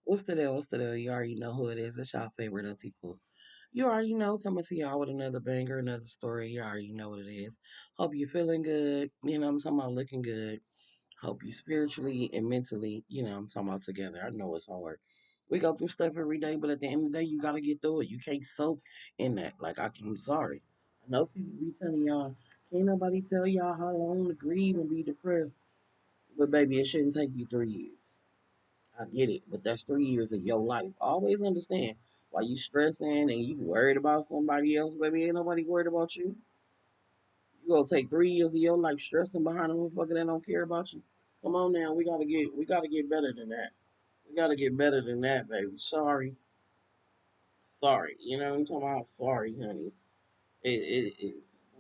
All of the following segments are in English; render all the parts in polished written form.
What's the deal? What's the deal? You already know who it is. It's y'all favorite auntie Pooh. You already know, coming to y'all with another banger, another story. You already know what it is. Hope you feeling good. You know, I'm talking about looking good. Hope you spiritually and mentally, I'm talking about together. I know it's hard. We go through stuff every day, but at the end of the day, you got to get through it. You can't soak in that. Like, I'm sorry. I know people be telling y'all, can't nobody tell y'all how long to grieve and be depressed. But, baby, it shouldn't take you 3 years. I get it, but that's 3 years of your life. Always understand why you stressing and you worried about somebody else, baby. Ain't nobody worried about you. You gonna take 3 years of your life stressing behind a motherfucker that don't care about you. Come on now, we gotta get better than that. We gotta get better than that, baby. Sorry, sorry. You know what I'm talking about? Sorry, honey.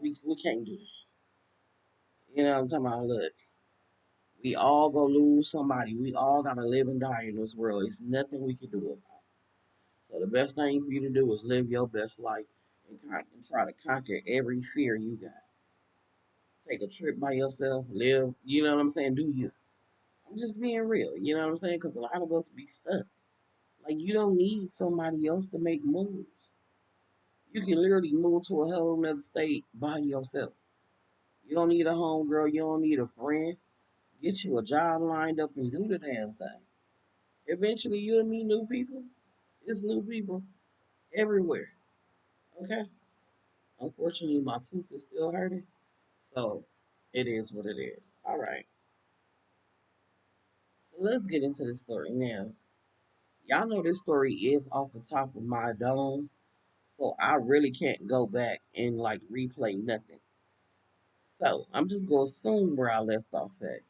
We can't do that. You know what I'm talking about? Look, we all gonna lose somebody. We all gotta live and die in this world. It's nothing we can do about it. So the best thing for you to do is live your best life and try to conquer every fear you got. Take a trip by yourself, live, you know what I'm saying? Do you. I'm just being real, you know what I'm saying? Because a lot of us be stuck. Like, you don't need somebody else to make moves. You can literally move to a whole nother state by yourself. You don't need a homegirl, you don't need a friend. Get you a job lined up and do the damn thing. Eventually, you'll meet new people. It's new people everywhere, okay? Unfortunately, my tooth is still hurting. So it is what it is. All right. So let's get into the story now. Y'all know this story is off the top of my dome. So I really can't go back and like replay nothing. So I'm just gonna assume where I left off at.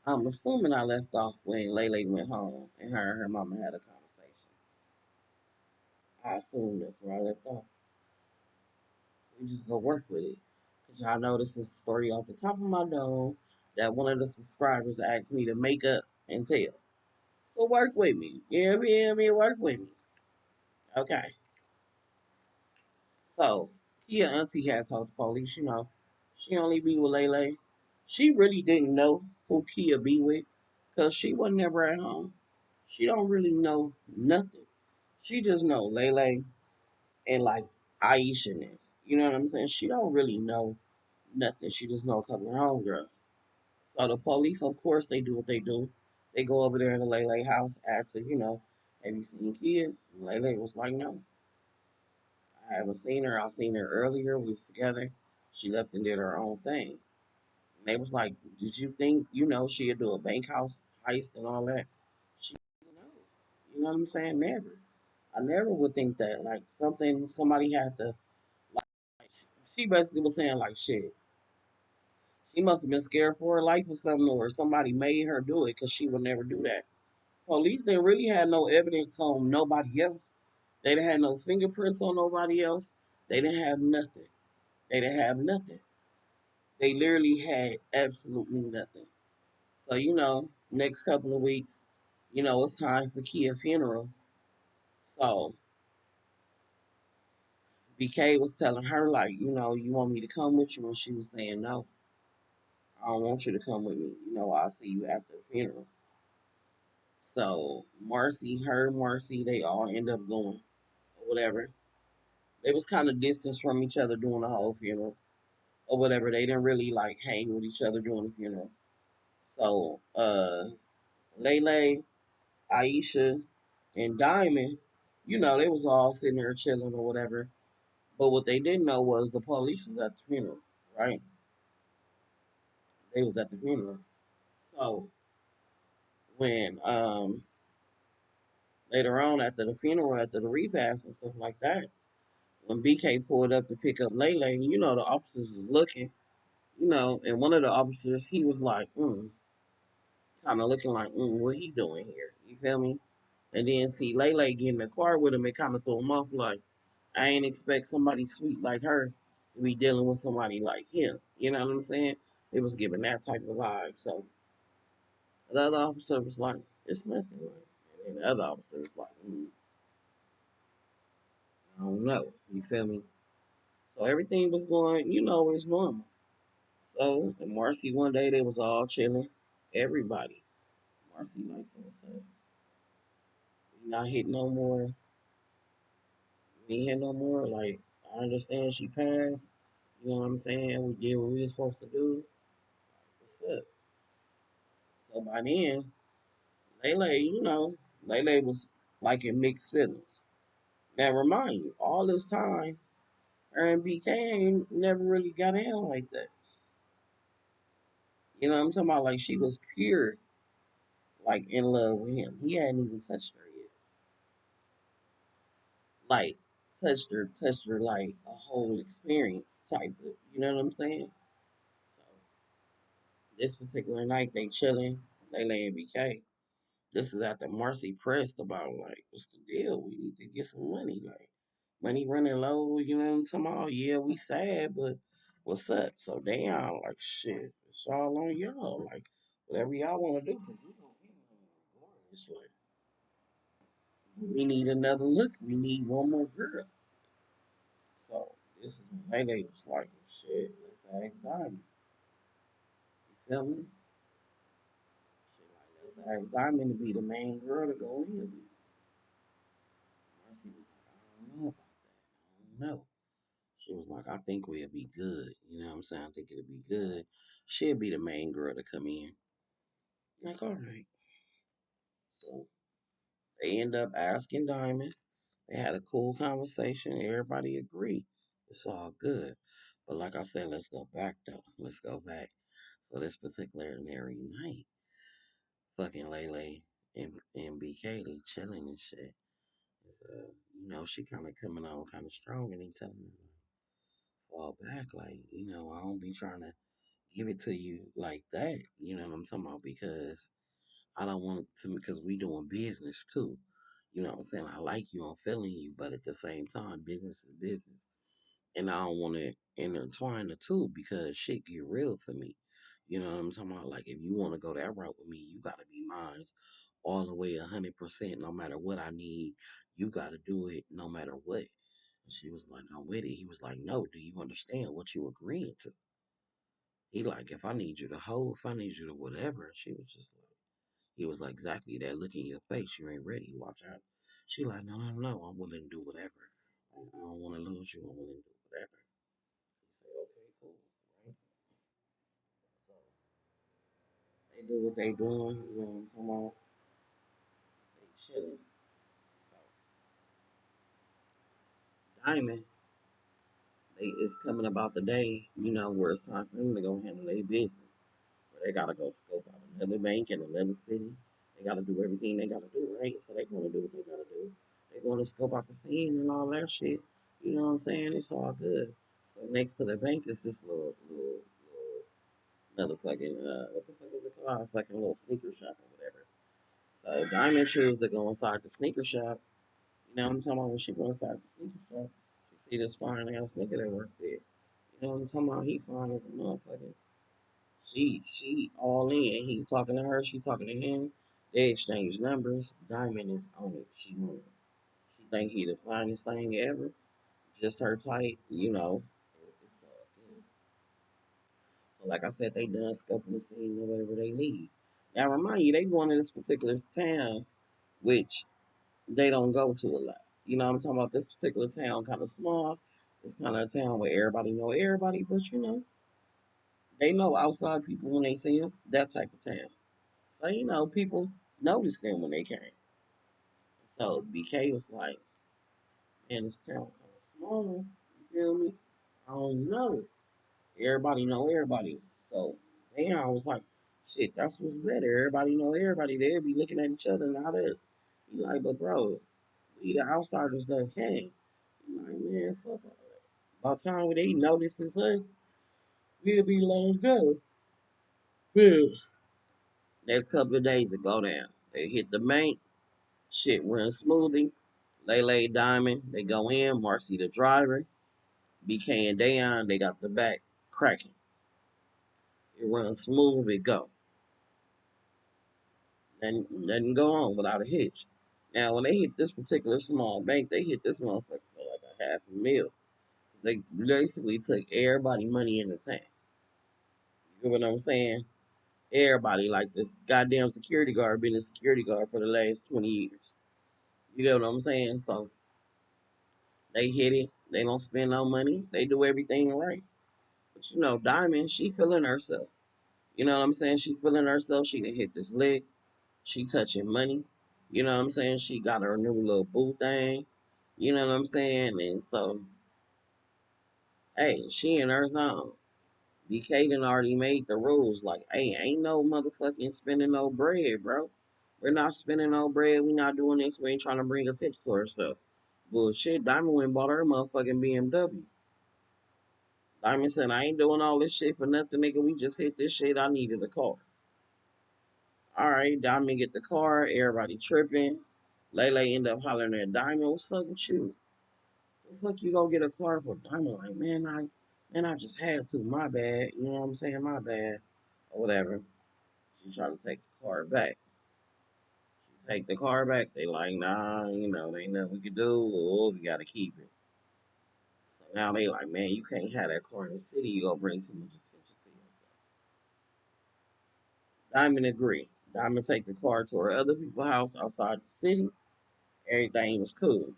I'm assuming I left off when Lele went home and her mama had a conversation. I assume that's where I left off. We just gonna work with it. Cause y'all know this is a story off the top of my dome that one of the subscribers asked me to make up and tell. So work with me. You work with me. Okay. So Kia auntie had told the police, she only be with Lele. She really didn't know who Kia be with because she was never at home. She don't really know nothing. She just know Lele and like Aisha and them. You know what I'm saying? She don't really know nothing. She just know a couple of homegirls. So the police, of course, they do what they do. They go over there in the Lele house, ask her, have you seen Kia? Lele was like, no, I haven't seen her. I seen her earlier. We was together. She left and did her own thing. And they was like, did you think, she'd do a bank house heist and all that? She, no. You know what I'm saying? Never. I never would think that. Like somebody had to, like, she basically was saying like, shit. She must have been scared for her life or something, or somebody made her do it because she would never do that. Police didn't really have no evidence on nobody else. They didn't have no fingerprints on nobody else. They didn't have nothing. They didn't have nothing. They literally had absolutely nothing. So, next couple of weeks, it's time for Kia funeral. So BK was telling her, like, you want me to come with you? And she was saying, no, I don't want you to come with me. I'll see you after the funeral. So Marcy, they all end up going or whatever. They was kind of distanced from each other during the whole funeral or whatever. They didn't really like hang with each other during the funeral. So Lele, Aisha, and Diamond, they was all sitting there chilling or whatever. But what they didn't know was the police was at the funeral, right? They was at the funeral. So when later on after the funeral, after the repast and stuff like that, when BK pulled up to pick up Lele, the officers was looking, and one of the officers, he was like, kind of looking like, what he doing here? You feel me? And then see Lele get in the car with him, it kind of threw him off like, I ain't expect somebody sweet like her to be dealing with somebody like him. You know what I'm saying? It was giving that type of vibe. So the other officer was like, it's nothing. Like, and the other officer was like, I don't know. You feel me? So everything was going, it's normal. So in Marcy one day they was all chilling. Everybody. Marcy like, so what's up? We not hit no more. We ain't hit no more. Like, I understand she passed. You know what I'm saying? We did what we were supposed to do. What's up? So by then, Lele, Lele was like in mixed feelings. Now remind you, all this time, her and BK ain't never really got in like that. You know what I'm talking about? Like she was pure, like in love with him. He hadn't even touched her yet. Like touched her like a whole experience type of. You know what I'm saying? So this particular night they chilling, they laying BK. This is after Marcy pressed about like, what's the deal? We need to get some money. Like money running low, you know what I'm talking about? Yeah, we sad, but what's up? So damn, like shit, it's all on y'all. Like whatever y'all want to do, 'cause it's like we need another look. We need one more girl. So this is when they was like, shit, let's ask Diamond. You feel me? Shit, like let's ask Diamond to be the main girl to go in. Marcy was like, I don't know about that. I don't know. She was like, I think we'll be good. You know what I'm saying? I think it'll be good. She'll be the main girl to come in. Like, all right. So they end up asking Diamond. They had a cool conversation. Everybody agreed. It's all good. But like I said, let's go back though. Let's go back. So this particular night, fucking Lele and BK, they chilling and shit. It's, she kind of coming on kind of strong and he telling me, fall back. Like, I don't be trying to give it to you like that. You know what I'm talking about? Because I don't want to, because we doing business too. You know what I'm saying? I like you, I'm feeling you, but at the same time, business is business. And I don't want to intertwine the two because shit get real for me. You know what I'm talking about? Like, if you want to go that route with me, you got to be mine all the way 100%, no matter what I need. You got to do it no matter what. And she was like, I'm with it. He was like, no, do you understand what you agreeing to? He like, if I need you to hold, if I need you to whatever. And she was just like, he was like, exactly that look in your face. You ain't ready. Watch out. She like, no, no, no. I'm willing to do whatever. I don't want to lose you. I'm willing to do whatever. He said, okay, cool. Right? So they do what they doing. You know what I'm talking about? They chilling. So Diamond, it's coming about the day, where it's time for them to go handle their business. Where they gotta go scope out another bank in another city. They gotta do everything they gotta do, right? So they gonna do what they gotta do. They gonna scope out the scene and all that shit. You know what I'm saying? It's all good. So next to the bank is this little another fucking what the fuck is it called? Fucking little sneaker shop or whatever. So Diamond chose to go inside the sneaker shop. You know what I'm talking about? When she go inside the sneaker shop, she see this fine ass nigga that worked there. You know what I'm talking about? He fine as a motherfucker. She all in. He talking to her. She talking to him. They exchange numbers. Diamond is on it. She on it. She think he the finest thing ever. Just her type. It's all good. So like I said, they done scoping the scene or whatever they need. Now remind you, they going to this particular town, which they don't go to a lot. You know what I'm talking about? This particular town kind of small. It's kind of a town where everybody know everybody, but they know outside people when they see them. That type of town. So people noticed them when they came. So BK was like, "Man, this town kind of small. You feel me? I don't know. Everybody know everybody." So damn, I was like, "Shit, that's what's better. Everybody know everybody. They'll be looking at each other, not us." He like, "But bro, we the outsiders that came." He like, "Man, fuck all that. By the time they notice it's us, we'll be long go." Yeah. Next couple of days it go down. They hit the bank. Shit runs smoothly. Lele Diamond, they go in. Marcy the driver. BK and Dayon, they got the back cracking. It runs smooth. It go. Nothing go on without a hitch. Now, when they hit this particular small bank, they hit this motherfucker for like a half a mil. They basically took everybody money in the tank. You know what I'm saying? Everybody like this goddamn security guard been a security guard for the last 20 years. You know what I'm saying? So they hit it. They don't spend no money. They do everything right. But you know, Diamond, she feeling herself. You know what I'm saying? She feeling herself. She done hit this lick. She touching money. You know what I'm saying? She got her new little boo thing. You know what I'm saying? And so, hey, she in her zone. BK done already made the rules. Like, hey, ain't no motherfucking spending no bread, bro. We're not spending no bread. We not doing this. We ain't trying to bring attention to herself. Bullshit. Diamond went and bought her a motherfucking BMW. Diamond said, I ain't doing all this shit for nothing, nigga. We just hit this shit. I needed a car. All right, Diamond get the car. Everybody tripping. Lele end up hollering at Diamond. What's up with you? The fuck you go get a car for Diamond? Like, man, I just had to. My bad. You know what I'm saying? My bad. Or whatever. She tried to take the car back. She take the car back. They like, nah, there ain't nothing we can do. Oh, we gotta keep it. So now they like, man, you can't have that car in the city. You gonna bring too much attention to yourself. Diamond agree. Diamond take the car to her other people's house outside the city. Everything was cool.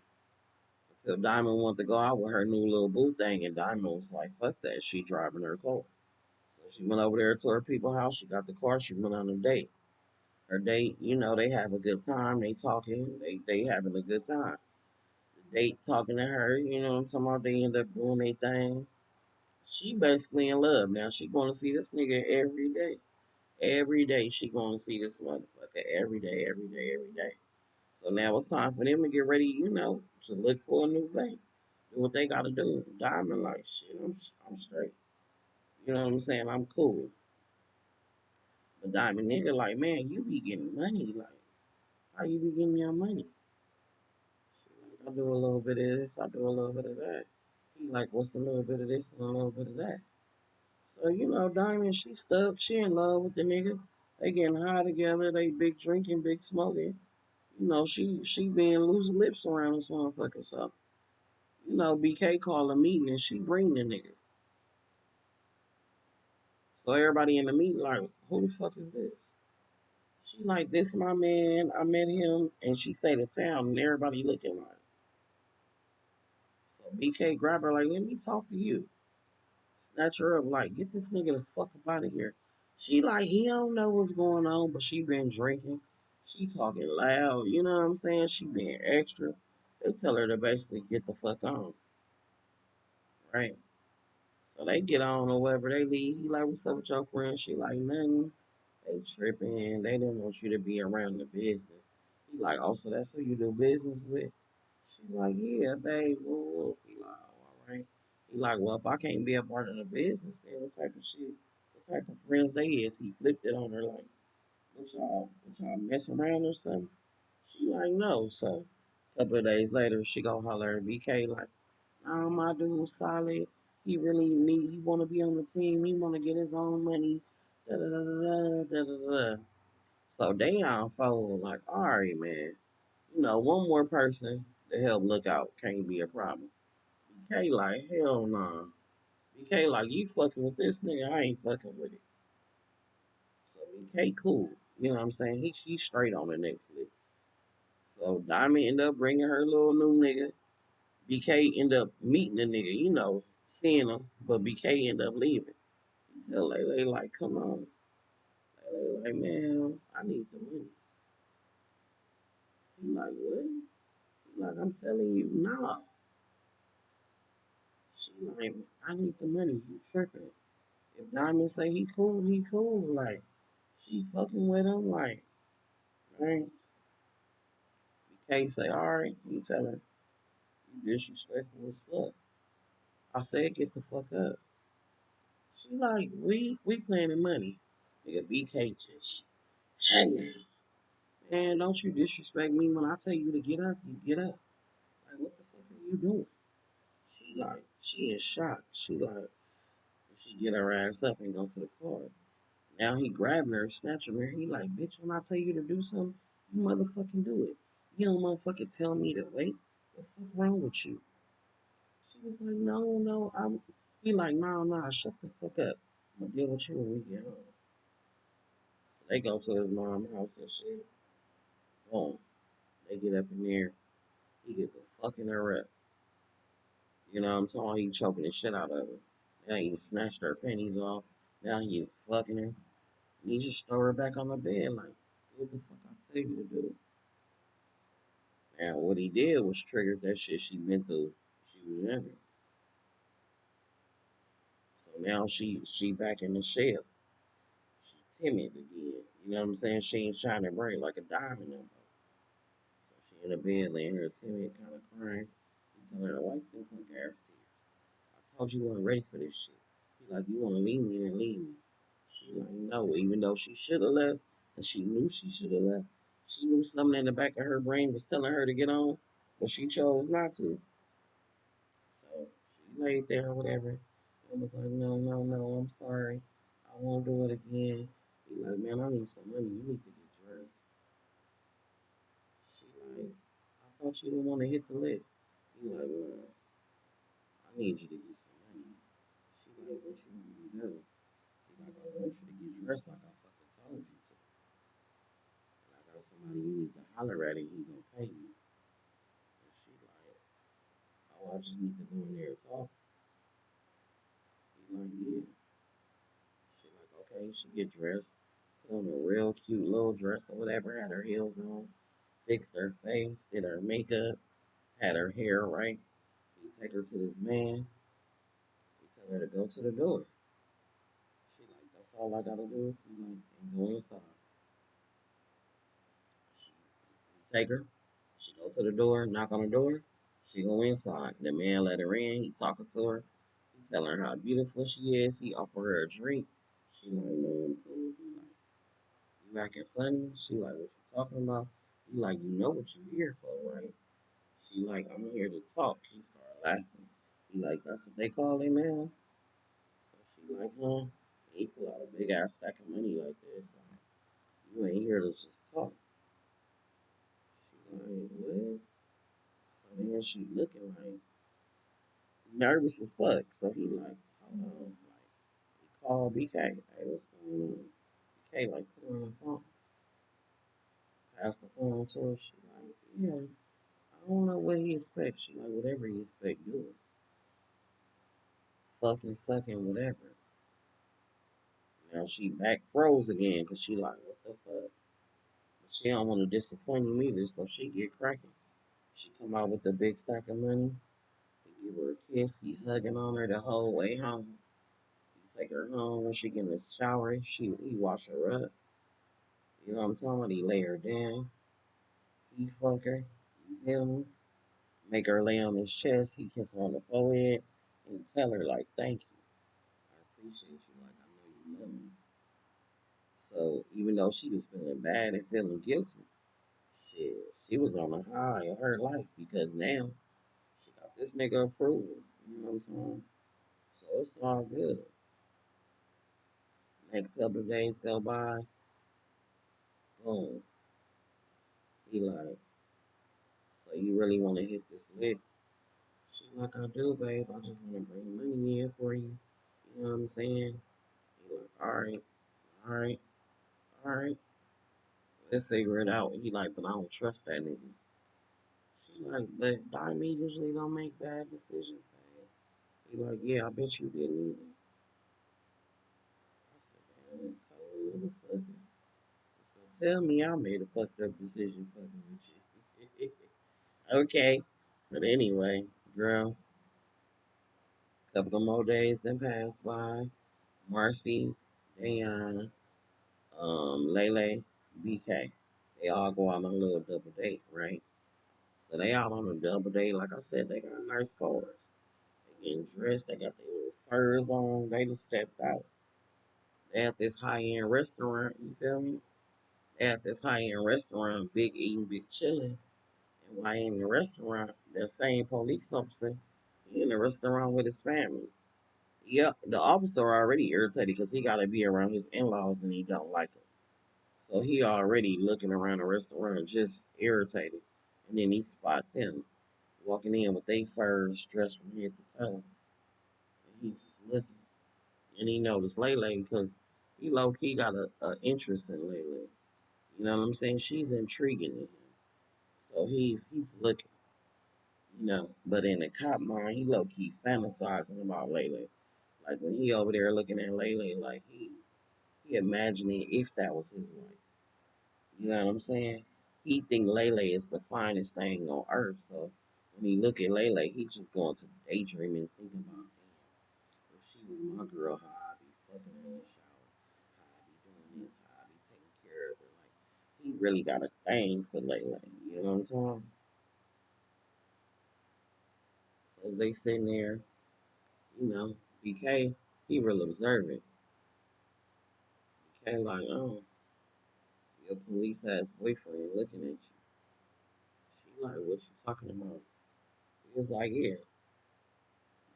Until Diamond wanted to go out with her new little boo thing, and Diamond was like, fuck that. She driving her car. So she went over there to her people's house. She got the car. She went on a date. Her date, they have a good time. They talking. They having a good time. The date talking to her, what I'm talking about? They end up doing their thing. She basically in love now. She going to see this nigga every day. Every day she going to see this motherfucker. Every day, every day, every day. So now it's time for them to get ready, to look for a new bank. Do what they got to do. Diamond like shit. I'm straight. You know what I'm saying? I'm cool. But Diamond nigga like, man, you be getting money. Like, how you be getting your money? She like, I do a little bit of this. I do a little bit of that. He like, what's a little bit of this and a little bit of that? So Diamond, she stuck. She in love with the nigga. They getting high together. They big drinking, big smoking. She being loose lips around this motherfucker. So BK call a meeting and she bring the nigga. So everybody in the meeting like, who the fuck is this? She like, this my man. I met him, and she say the town, and everybody looking like. So BK grab her like, let me talk to you. Snatch her up like, get this nigga the fuck up out of here. She like, he don't know what's going on, but she been drinking. She talking loud. You know what I'm saying? She being extra. They tell her to basically get the fuck on, right? So they get on or whatever. They leave. He like, what's up with your friend? She like, nothing. They tripping. They didn't want you to be around the business. He like, oh, so that's who you do business with? She like, yeah, babe. Woo. He like, oh, all right. He like, well, if I can't be a part of the business, then what type of shit, what type of friends they is? He flipped it on her like, what y'all mess around or something? She like, no. So a couple of days later, she go holler at BK like, my dude solid. He want to be on the team. He want to get his own money. Da da da da da da da. So they on fold like, all right, man. One more person to help look out can't be a problem. BK like, hell nah. BK like, you fucking with this nigga, I ain't fucking with it. So BK cool. You know what I'm saying? He's straight on the next lick. So Diamond end up bringing her little new nigga. BK end up meeting the nigga, seeing him, but BK end up leaving. He tell Lele like, come on. Lele like, man, I need the money. He like, what? He like, I'm telling you, nah. She like, I need the money. You tripping. If Diamond say he cool, he cool. Like, she fucking with him. Like, right? BK say, all right, you tell her. You disrespectful as fuck. I said, get the fuck up. She like, we planning money. Nigga, BK just hanging. Man, don't you disrespect me when I tell you to get up, you get up. Like, what the fuck are you doing? She in shock. She like, she get her ass up and go to the car. Now he grabbing her, snatching her. He like, bitch, when I tell you to do something, you motherfucking do it. You don't motherfucking tell me to wait. What the fuck wrong with you? She was like, no, no, I'm. He like, no, no, shut the fuck up. I'm gonna deal with you when we get home. They go to his mom's house and shit. Boom. They get up in there. He get the fucking her up. You know what I'm talking? He choking the shit out of her. Now he snatched her panties off. Now he fucking her. And he just throw her back on the bed like, what the fuck I tell you to do? Now what he did was triggered that shit she went through. She was younger. So now she back in the shell. She's timid again. You know what I'm saying? She ain't shining bright like a diamond no more. So she in the bed laying here timid, kind of crying. He telling her, wipe them quick ass tears. I told you weren't ready for this shit. He like, you want to leave me, then leave me. She like, no, even though she should have left, and she knew she should have left. She knew something in the back of her brain was telling her to get on, but she chose not to. So she laid there or whatever. And was like, no, no, no, I'm sorry. I won't do it again. He like, man, I need some money. You need to get dressed. She like, I thought you didn't want to hit the lick. He like, well, I need you to get some money. She like, what you want me to do? He like, I want you to get dressed like I fucking told you to. And I got somebody you need to holler at and he gonna pay you. And she like, oh, I just need to go in there and talk. He like, yeah. She like, okay. She get dressed, put on a real cute little dress or whatever, had her heels on, fixed her face, did her makeup, had her hair right. He take her to this man. He tell her to go to the door. She like, that's all I gotta do. He like, and go inside. He take her. She go to the door, knock on the door. She go inside. The man let her in. He talking to her. He telling her how beautiful she is. He offer her a drink. She like, man, cool. He like, you acting funny? She like, what you talking about? He like, you know what you here for, right? She like, I'm here to talk. She started laughing. He like, that's what they call it now? So she like, huh? He pull out a big ass stack of money like this. Like, you ain't here to just talk. She like, what? So then she looking like nervous as fuck. So he like, hold on. Like, he called BK. Hey, what's going on? BK like, put her on the phone. Pass the phone to her. She like, yeah. I don't know what he expects. She like, whatever he expect, do it. Fucking sucking, whatever. Now she back froze again because she like, what the fuck? But she don't want to disappoint him either, so she get cracking. She come out with the big stack of money. He give her a kiss. He hugging on her the whole way home. He take her home when she get in the shower. He wash her up. You know what I'm talking about? He lay her down. He fuck her. You feel me? Make her lay on his chest. He kiss her on the forehead and tell her like, thank you. I appreciate you. Like I know you love me. So even though she was feeling bad and feeling guilty, shit, she was on the high of her life because now she got this nigga approval. You know what I'm saying? So it's all good. Next couple of days go by, boom. He like, so you really want to hit this lick? She like, I do, babe. I just want to bring money in for you. You know what I'm saying? He like, all right, all right, all right. We'll figure it out. He like, but I don't trust that nigga. She like, but by me usually don't make bad decisions, babe. He like, yeah, I bet you didn't either. I said, man, cold motherfucker. So tell me I made a fucked up decision fucking with you. Okay. But anyway, girl, a couple of more days then passed by. Marcy, Dayan, Lele, BK. They all go out on a little double date, right? So they out on a double date. Like I said, they got nice cars. They getting dressed. They got their little furs on. They just stepped out. They at this high end restaurant. You feel me? They at this high end restaurant, big eating, big chilling. And while in the restaurant, that same police officer, he in the restaurant with his family. Yeah, the officer already irritated because he got to be around his in-laws and he don't like them. So he already looking around the restaurant just irritated. And then he spot them walking in with their furs dressed from head to toe. And he's just looking. And he noticed Lele because He low key got a interest in Layla. You know what I'm saying? She's intriguing to him. So he's looking, but in the cop mind, he low key fantasizing about Layla. Like when he over there looking at Layla, like he imagining if that was his wife. You know what I'm saying? He think Lele is the finest thing on earth. So when he look at Lele, he just going to daydream and thinking about, damn, if she was my girl, how I be fucking her in the shower, how I be doing this, how I be taking care of her. Like he really got a thing for Lele. You know what I'm saying? So as they sitting there, BK, he real observant. BK like, oh, your police ass boyfriend looking at you. She like, what you talking about? He was like, yeah,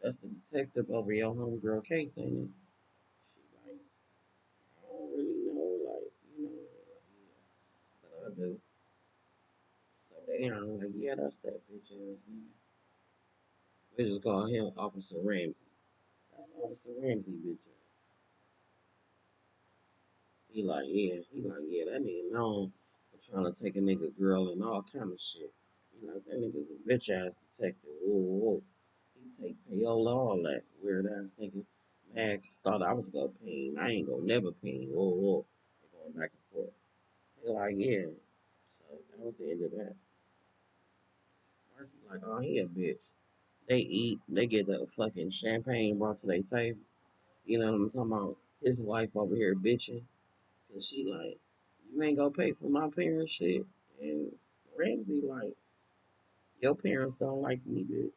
that's the detective over your homegirl case, ain't it? She like, I don't really know, like, but I do. So they are like, yeah, that's that bitch ass nigga. We just call him Officer Ramsey. That's Officer Ramsey, bitch ass. He like, yeah, that nigga known for trying to take a nigga girl and all kind of shit. He like, that nigga's a bitch ass detective. Whoa, whoa. He take payola, all that. Weird ass nigga. Max thought I was gonna pay him. I ain't gonna never pay him. Whoa, whoa. They going back and forth. They like, yeah. So that was the end of that. Marcy like, oh, he a bitch. They eat, they get the fucking champagne brought to their table. You know what I'm talking about? His wife over here bitching. Cause she like, you ain't gonna pay for my parents shit. And Ramsey like, your parents don't like me, bitch.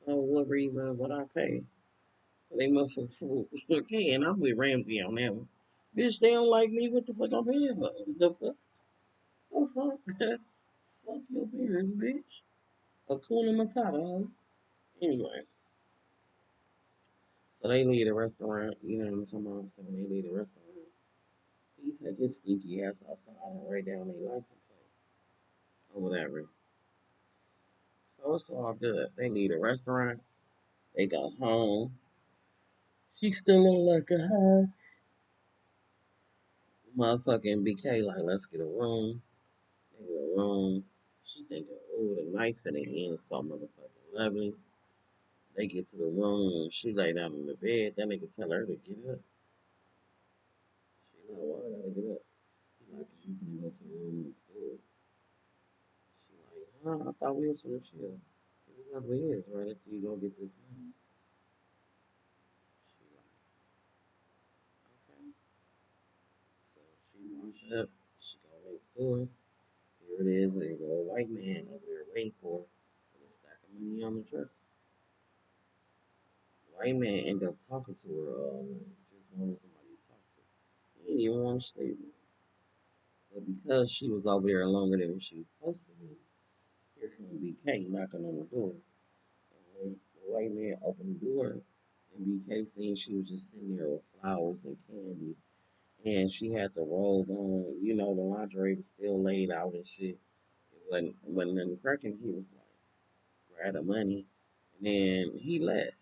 So what reason would I pay? They must have food. Okay, and I'm with Ramsey on that one. Bitch, they don't like me. What the fuck I'm paying for? The fuck? Oh fuck. Fuck your parents, bitch. Hakuna Matata, huh? Anyway, so they leave the restaurant. You know what I'm talking about? So when they leave the restaurant, he take his sneaky ass outside and write down their license plate or whatever. So it's all good. They leave the restaurant. They go home. She still on like a high. Motherfucking BK like, let's get a room. They get a room. She thinking, oh, the knife in the end so motherfucking lovely. They get to the room. She lay down in the bed. That nigga tell her to get up. She like, why I gotta get up? He like, 'cause you can go to the room next door. She like, huh? I thought we was gonna chill. It was up with his right after you go get this money. She like, okay. So she wash up. She go next door. Here it is. There go a white man over there waiting for her with a stack of money on the dresser. The white man end up talking to her all night. Just wanted somebody to talk to. He didn't even want to sleep with her. But because she was over there longer than she was supposed to be, here come BK knocking on the door. And the white man opened the door, and BK seen she was just sitting there with flowers and candy. And she had the robe on, the lingerie was still laid out and shit. It wasn't nothing cracking. He was like, grab the money. And then he left.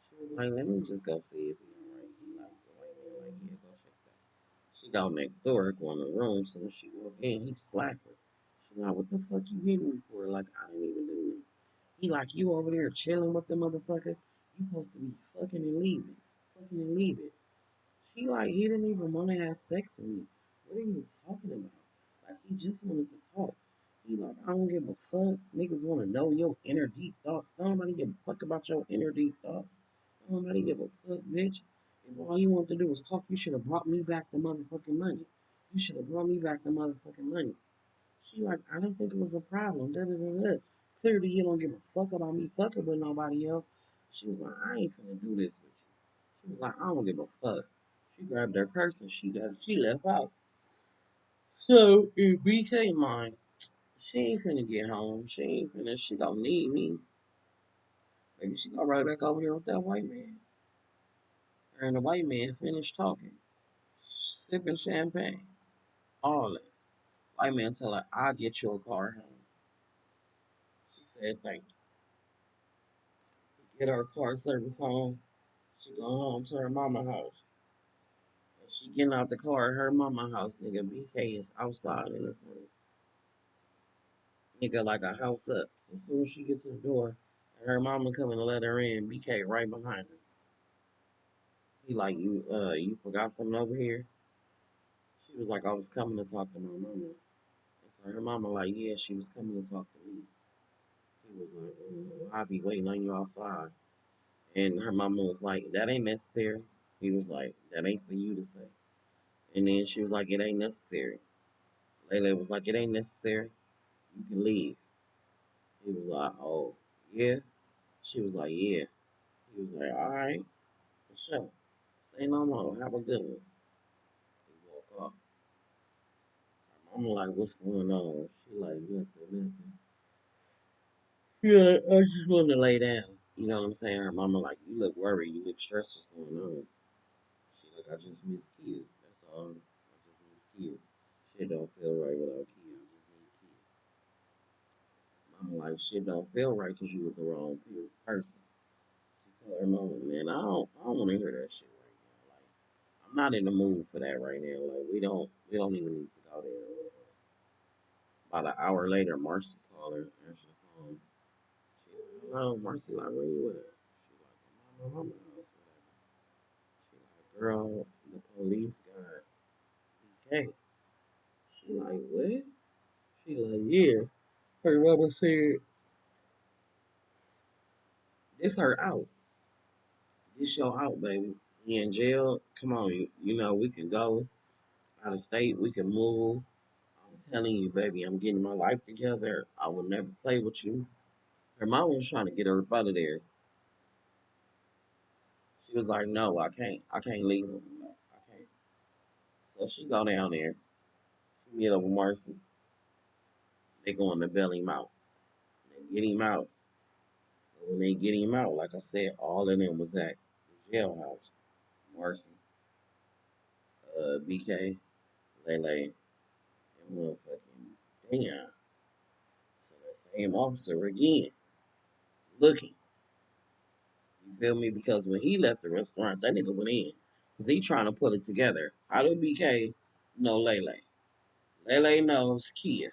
She was like, let me just go see if he's alright. He like, the white man, like, yeah, go check that. She go next door, go in the room. So when she walked in, he slapped her. She like, what the fuck you hitting me for? Like, I didn't even do nothing. He like, you over there chilling with the motherfucker? You supposed to be fucking and leaving. Fucking and leaving. She like, he didn't even want to have sex with me. What are you talking about? Like, he just wanted to talk. He like, I don't give a fuck. Niggas want to know your inner deep thoughts. Nobody give a fuck about your inner deep thoughts. Nobody give a fuck, bitch. If all you want to do was talk, you should have brought me back the motherfucking money. You should have brought me back the motherfucking money. She like, I didn't think it was a problem. Da, da, da, da. Clearly, you don't give a fuck about me fucking with nobody else. She was like, I ain't finna do this with you. She was like, I don't give a fuck. She grabbed her purse and she left out. So if BK mine, she ain't finna get home. She gonna need me. Maybe she go right back over there with that white man. Her and the white man finished talking, sipping champagne, all that. White man tell her, I'll get you a car home. She said, thank you. Get her car service home. She go home to her mama house. She getting out the car at her mama house, nigga. BK is outside in the front. Nigga like a house up. So as soon as she gets to the door, and her mama coming to let her in, BK right behind her. He like, you forgot something over here? She was like, I was coming to talk to my mama. And so her mama like, yeah, she was coming to talk to me. He was like, I'll be waiting on you outside. And her mama was like, that ain't necessary. He was like, that ain't for you to say. And then she was like, it ain't necessary. Layla was like, it ain't necessary. You can leave. He was like, oh, yeah. She was like, yeah. He was like, all right, for sure. Say no more. Have a good one. He woke up. Her mama like, what's going on? She like, nothing, nothing. Yeah, I just want to lay down. You know what I'm saying? Her mama like, you look worried. You look stressed. What's going on? She like, I just miss Kia. That's all. I just miss Kia. Shit don't feel right without Kia. I just need Kia. Mama like, shit don't feel right because you with the wrong person. She told her mama, man, I don't want to hear that shit right now. Like, I'm not in the mood for that right now. Like, we don't even need to go there. About an hour later, Marcy called her, answered the phone. She like, hello, Marcy, like, where you at? She like, I'm at my mama's house, whatever. She like, girl, the police got BK. She like, what? She like, yeah. Her mama said, this her out. This your out, baby. You in jail? Come on, you know we can go out of state. We can move. I'm telling you, baby, I'm getting my life together. I will never play with you. Her mom was trying to get her up out of there. She was like, no, I can't. I can't leave him. No, I can't. So she go down there. She meet up with Marcy. They going to bail him out. They get him out. But when they get him out, like I said, all of them was at the jailhouse. Marcy, BK, Lele, and motherfucking damn. So that same officer again, looking. You feel me? Because when he left the restaurant, that nigga went in. Because he trying to put it together. How did BK know Lele? Lele knows Kia.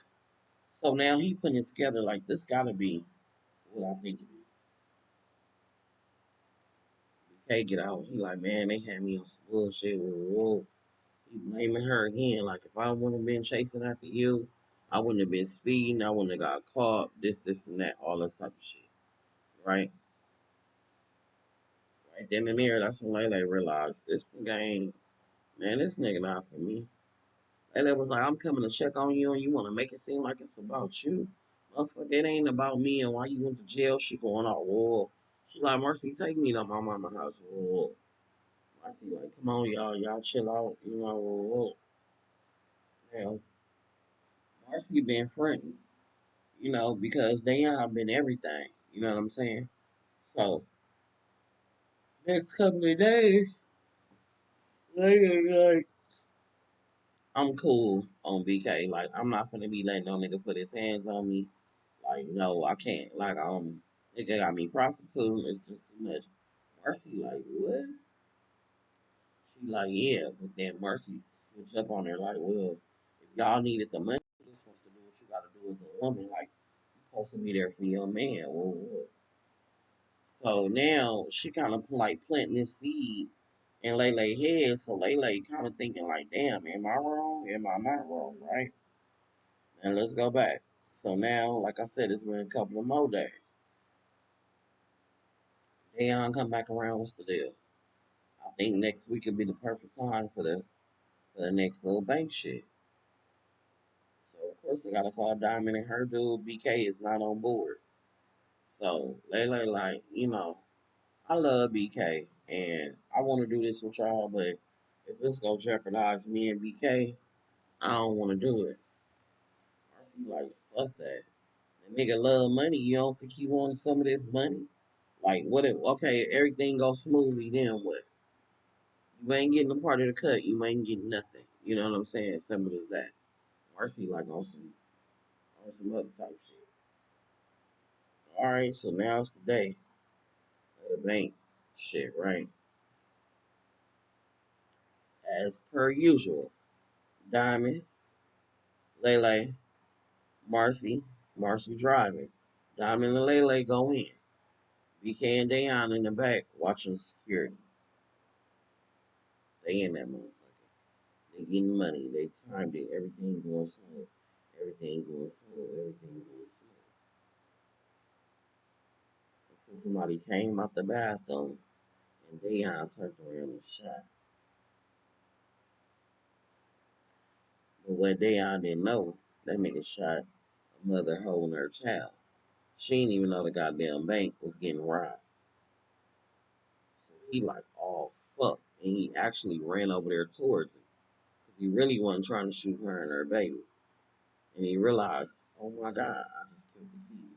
So now he putting it together like this gotta be what I think it is. BK get out. He like, man, they had me on some bullshit. Whoa. He blaming her again. Like, if I wouldn't have been chasing after you, I wouldn't have been speeding. I wouldn't have got caught. This, and that. All this type of shit. Right? Right then and there, that's when Lele realized this nigga ain't, man, this nigga not for me. Lele was like, I'm coming to check on you and you want to make it seem like it's about you. Motherfucker, it ain't about me and why you went to jail. She going out, whoa. She like, Mercy, take me to my mama's house. Whoa. Mercy like, come on, y'all chill out. You know, whoa. Now, Marcy been fronting, because they have been everything. You know what I'm saying? So, next couple of days, they like, I'm cool on BK. Like, I'm not gonna be letting no nigga put his hands on me. Like, no, I can't. Like, nigga got me prostituting. It's just too much. Mercy, like, what? She like, yeah, but then Mercy switched up on her. Like, well, if y'all needed the money, you're supposed to do what you gotta do as a woman. Like, you're supposed to be there for your man. Well, so now she kind of like planting this seed in Lele head. So Lele kind of thinking like, damn, am I wrong? Am I not wrong? Right? And let's go back. So now, like I said, it's been a couple of more days. Dayon come back around. What's the deal? I think next week would be the perfect time for the next little bank shit. So of course they gotta call Diamond and her dude BK is not on board. So Lele like, I love BK and I want to do this with y'all, but if it's gonna jeopardize me and BK, I don't want to do it. Marcy like, fuck that. The nigga love money. You don't think he wanted some of this money? Like, what if, okay, everything goes smoothly, then what? You ain't getting a part of the cut. You ain't getting nothing. You know what I'm saying? Simple as that. Marcy like on some other type shit. All right, so now it's the day of the bank shit, right? As per usual, Diamond, Lele, Marcy driving. Diamond and Lele go in. BK and Dayon in the back watching security. They in that motherfucker. They getting money. They timed it. Everything going slow. Everything going slow. Everything going slow. Until somebody came out the bathroom and Dayon turned around and shot. But what Dayon didn't know, that nigga shot a mother holding her child. She didn't even know the goddamn bank was getting robbed. So he like, oh fuck. And he actually ran over there towards it. Because he really wasn't trying to shoot her and her baby. And he realized, oh my God, I just killed the kid.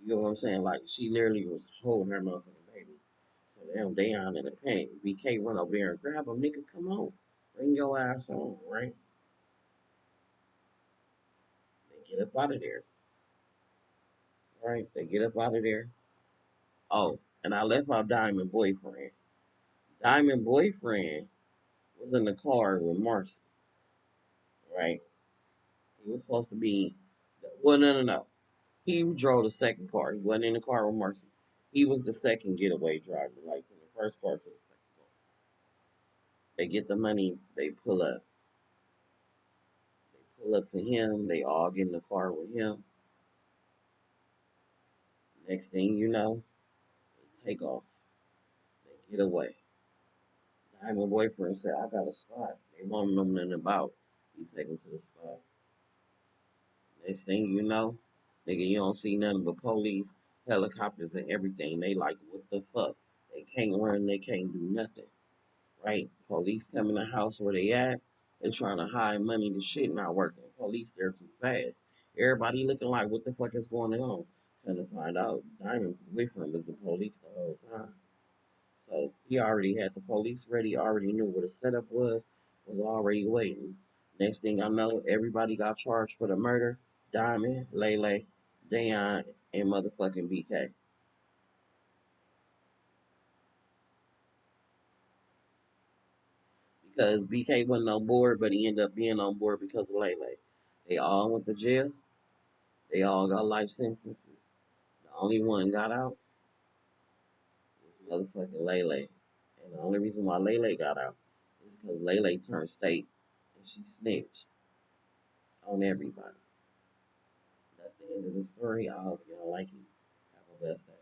You know what I'm saying? Like, she literally was holding her motherfucking baby. So damn, Dayon in a panic. BK run over there and grab him, nigga, come on. Bring your ass on, right? They get up out of there, right? They get up out of there. Oh, and I left out Diamond boyfriend. Diamond boyfriend was in the car with Marcy, right? He was supposed to be, well, no. He drove the second car. He wasn't in the car with Marcy. He was the second getaway driver, like from the first car to the second car. They get the money, they pull up. They pull up to him, they all get in the car with him. Next thing you know, they take off. They get away. Diamond boyfriend said, I got a spot. They won't know nothing about. He take him to the spot. Next thing you know, nigga, you don't see nothing but police, helicopters, and everything. They like, what the fuck? They can't run, they can't do nothing. Right? Police come in the house where they at. They trying to hide money. The shit not working. Police there too fast. Everybody looking like, what the fuck is going on? Trying to find out, Diamond boyfriend was the police the whole time. So he already had the police ready. Already knew what the setup was already waiting. Next thing I know, everybody got charged for the murder. Diamond, Lele, Dayon, and motherfucking BK. Because BK wasn't on board, but he ended up being on board because of Lele. They all went to jail. They all got life sentences. The only one got out was motherfucking Lele. And the only reason why Lele got out is because Lele turned state and she snitched on everybody. That's the end of the story. I hope y'all like it. Have a best day.